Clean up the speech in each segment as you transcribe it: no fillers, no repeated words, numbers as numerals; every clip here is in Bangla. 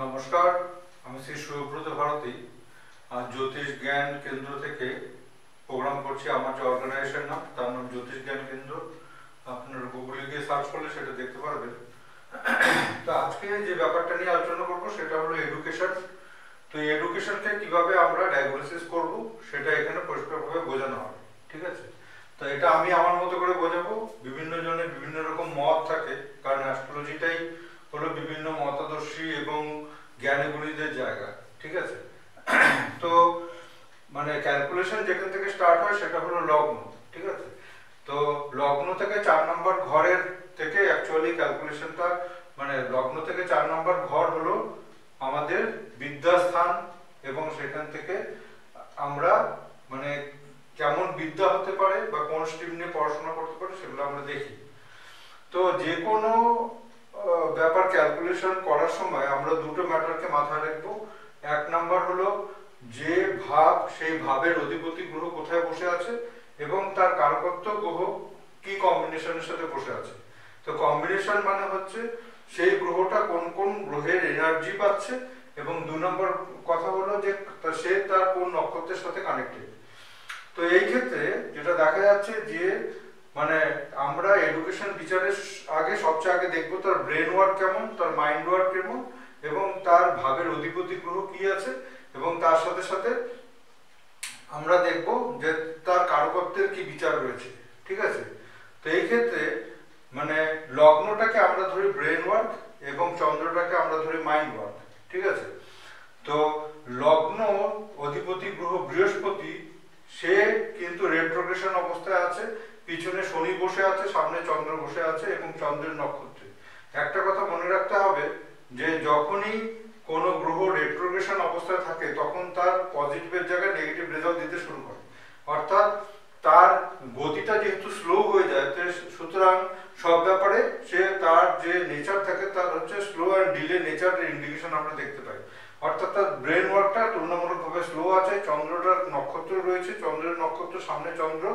নমস্কার, আমি শ্রী সুব্রত ভারতী জ্যোতিষ জ্ঞান কেন্দ্র থেকে প্রোগ্রাম করছি। আমার যে অর্গানাইজেশন নাম তার নাম জ্যোতিষ জ্ঞান কেন্দ্র। আপনারা গুগলে গিয়ে সার্চ করলে সেটা দেখতে পারবেন। তো আজকে যে ব্যাপারটা নিয়ে আলোচনা করব সেটা হলো এডুকেশন। তো এই এডুকেশনকে কিভাবে আমরা ডায়াগনোসিস করব সেটা এখানে পরিষ্কারভাবে বোঝানো হবে, ঠিক আছে? তো এটা আমি আমার মতো করে বোঝাবো। বিভিন্ন জনের বিভিন্ন রকম মত থাকে, কারণ অ্যাস্ট্রোলজিটাই হলো বিভিন্ন মতাদর্শী এবং জ্ঞানীগুণীদের জায়গা, ঠিক আছে? তো মানে ক্যালকুলেশন যেখান থেকে স্টার্ট হয় সেটা হলো লগ্ন, ঠিক আছে? তো লগ্ন থেকে 4 নম্বর ঘরের থেকে অ্যাকচুয়ালি ক্যালকুলেশনটা মানে লগ্ন থেকে 4 নম্বর ঘর হলো আমাদের বিদ্যাস্থান, এবং সেখান থেকে আমরা মানে কেমন বিদ্যা হতে পারে বা কোন স্ট্রিম নিয়ে পড়াশোনা করতে পারে সেগুলো আমরা দেখি। তো যে কোনো ব্যাপার ক্যালকুলেশন করার সময় আমরা দুটো ম্যাটারকে মাথায় রাখবো। এক নাম্বার হলো যে ভাব, সেই ভাবের অধিপতি গ্রহ কোথায় বসে আছে এবং তার কারকত্ব গ্রহ কি কম্বিনেশনের সাথে বসে আছে। তো কম্বিনেশন মানে হচ্ছে সেই গ্রহটা কোন কোন গ্রহের এনার্জি পাচ্ছে, এবং 2 নম্বর কথা হলো যে সে তার কোন নক্ষত্রের সাথে কানেক্টেড। তো এই ক্ষেত্রে যেটা দেখা যাচ্ছে যে মানে আমরা এডুকেশন বিচারের আগে সবচেয়ে আগে দেখবো তার ব্রেন ওয়ার্ক কেমন, তার মাইন্ড ওয়ার্ক কেমন, এবং তার ভাবের অধিপতি গ্রহ কি আছে, এবং তার সাথে সাথে আমরা দেখব যে তার কারকত্বের কি বিচার রয়েছে, ঠিক আছে? তো এই ক্ষেত্রে মানে লগ্নটাকে আমরা ধরি ব্রেন ওয়ার্ক এবং চন্দ্রটাকে আমরা ধরি মাইন্ড ওয়ার্ক, ঠিক আছে? তো লগ্ন অধিপতি গ্রহ বৃহস্পতি, সে কিন্তু রেট্রোগ্রেশন অবস্থায় আছে। পিছনে শনি বসে আছে, সামনে চন্দ্র বসে আছে এবং চন্দ্রের নক্ষত্রে। একটা কথা মনে রাখতে হবে যে যখনই কোনো গ্রহ রেট্রোগ্রেশন অবস্থায় থাকে তখন তার পজিটিভের জায়গায় নেগেটিভ রেজাল্ট দিতে শুরু করে, অর্থাৎ তার গতিটা যেহেতু স্লো হয়ে যায়, সুতরাং সব ব্যাপারে সে তার যে নেচার থাকে তার হচ্ছে স্লো অ্যান্ড ডিলে নেচারের ইন্ডিকেশন আমরা দেখতে পাই। অর্থাৎ তার ব্রেন ওয়ার্কটা তুলনামূলকভাবে স্লো আছে। চন্দ্রটার নক্ষত্র রয়েছে, চন্দ্রের নক্ষত্র সামনে চন্দ্র,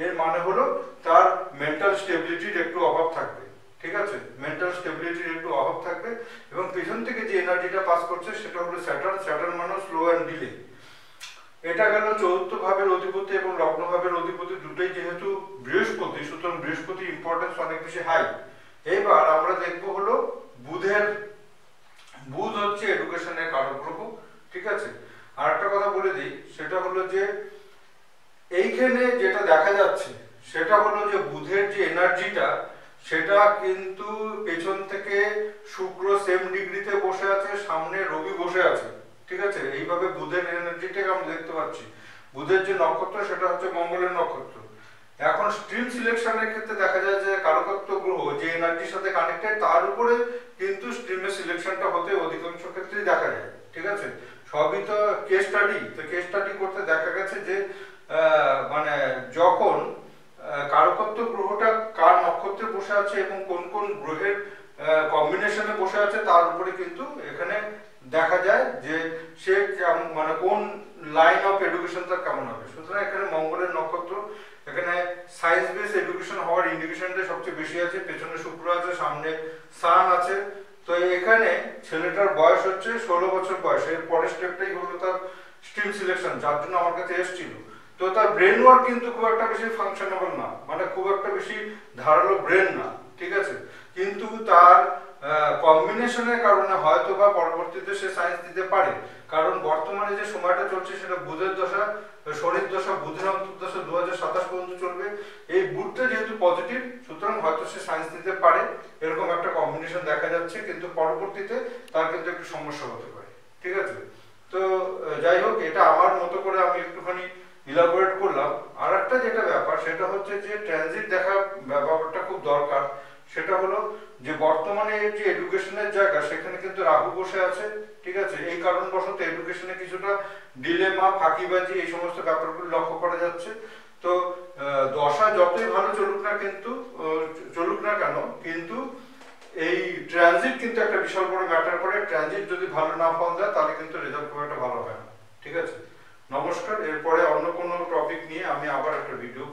এর মানে হলো তার মেন্টাল স্টেবিলিটির একটু অভাব থাকবে, ঠিক আছে? মেন্টাল স্টেবিলিটির একটু অভাব থাকবে। এবং পেছন থেকে যে এনার্জিটা পাস করছে সেটা হলো স্যাটার্ন। স্যাটার্ন মানে স্লো অ্যান্ড ডিলে। এটা গেল চতুর্থ ভাবের অধিপতি এবং লগ্ন ভাবের অধিপতি দুটোই যেহেতু বৃহস্পতি, সুতরাং বৃহস্পতির ইম্পর্টেন্স অনেক বেশি হাই। এবার আমরা দেখবো হলো বুধের। বুধ হচ্ছে এডুকেশনের কারক গ্রহ, ঠিক আছে? আর একটা কথা বলে দিই, সেটা হলো যে এইখানে যেটা দেখা যাচ্ছে সেটা হলো যে বুধের যে এনার্জিটা সেটা কিন্তু পেছন থেকে শুক্র সেম ডিগ্রিতে বসে আছে, সামনে রবি বসে আছে, ঠিক আছে? এইভাবে বুধের এনার্জিটাকে আমরা দেখতে পাচ্ছি। বুধের যে নক্ষত্র সেটা হচ্ছে মঙ্গলের নক্ষত্র। এখন স্ট্রিম সিলেকশনের ক্ষেত্রে দেখা যায় যে কারকত্ব গ্রহ যে এনার্জির সাথে কানেক্টেড তার উপরে কিন্তু স্ট্রিমের সিলেকশনটা হতে অধিকাংশ ক্ষেত্রেই দেখা যায়, ঠিক আছে? সবই তো কেস স্টাডি। তো কেস স্টাডি করতে দেখা গেছে যে মানে যখন কারকত্ব গ্রহটা কার নক্ষত্রে বসে আছে এবং কোন কোন গ্রহের কম্বিনেশনে বসে আছে তার উপরে কিন্তু এখানে দেখা যায় যে সে মানে কোন লাইন অফ এডুকেশন তার কেমন হবে। সুতরাং এখানে মঙ্গলের নক্ষত্র, এখানে সায়েন্স বেস এডুকেশন হওয়ার ইন্ডিকেশনটা সবচেয়ে বেশি আছে। পেছনে শুক্র আছে, সামনে সান আছে। তো এখানে ছেলেটার বয়স হচ্ছে 16 বছর বয়স। এর পরের স্টেপটাই হলো তার স্ট্রিম সিলেকশন, যার জন্য আমার কাছে এসেছিল। তো তার ব্রেন ওয়ার্ক কিন্তু খুব একটা বেশি ফাংশনেবল না, মানে খুব একটা বেশি ধারালো ব্রেন না, ঠিক আছে? কিন্তু তার কম্বিনেশনের কারণে হয়তো বা পরবর্তীতে সে সায়েন্স দিতে পারে। কারণ বর্তমানে যে সময়টা চলছে সেটা বুধের দশা, শনির দশা, বুধের অন্তর্দশা 2027 পর্যন্ত চলবে। এই বুধটা যেহেতু পজিটিভ, সুতরাং হয়তো সে সায়েন্স দিতে পারে, এরকম একটা কম্বিনেশন দেখা যাচ্ছে। কিন্তু পরবর্তীতে তার কিন্তু একটু সমস্যা হতে পারে, ঠিক আছে? তো যাই হোক, এটা আমার মতো করে আমি একটুখানি ইলাবোরেট করলাম। আর একটা যেটা ব্যাপার সেটা হচ্ছে যে ট্রানজিট দেখা ব্যাপারটা খুব দরকার। সেটা হলো যে বর্তমানে যে এডুকেশনের জায়গা সেখানে কিন্তু রাহু বসে আছে, ঠিক আছে? এই কারণবশত এডুকেশনে কিছুটা ডিলেমা, ফাঁকিবাজি, এই সমস্ত ব্যাপারগুলো লক্ষ্য করা যাচ্ছে। তো দশা যতই ভালো চলুক না কেন, কিন্তু এই ট্রানজিট কিন্তু একটা বিশাল বড় ম্যাটার করে। ট্রানজিট যদি ভালো না ফল দেয় তাহলে কিন্তু রেজাল্ট খুব একটা ভালো হয় না, ঠিক আছে? নমস্কার। এরপরে অন্য কোনো টপিক নিয়ে আমি আবার একটা ভিডিও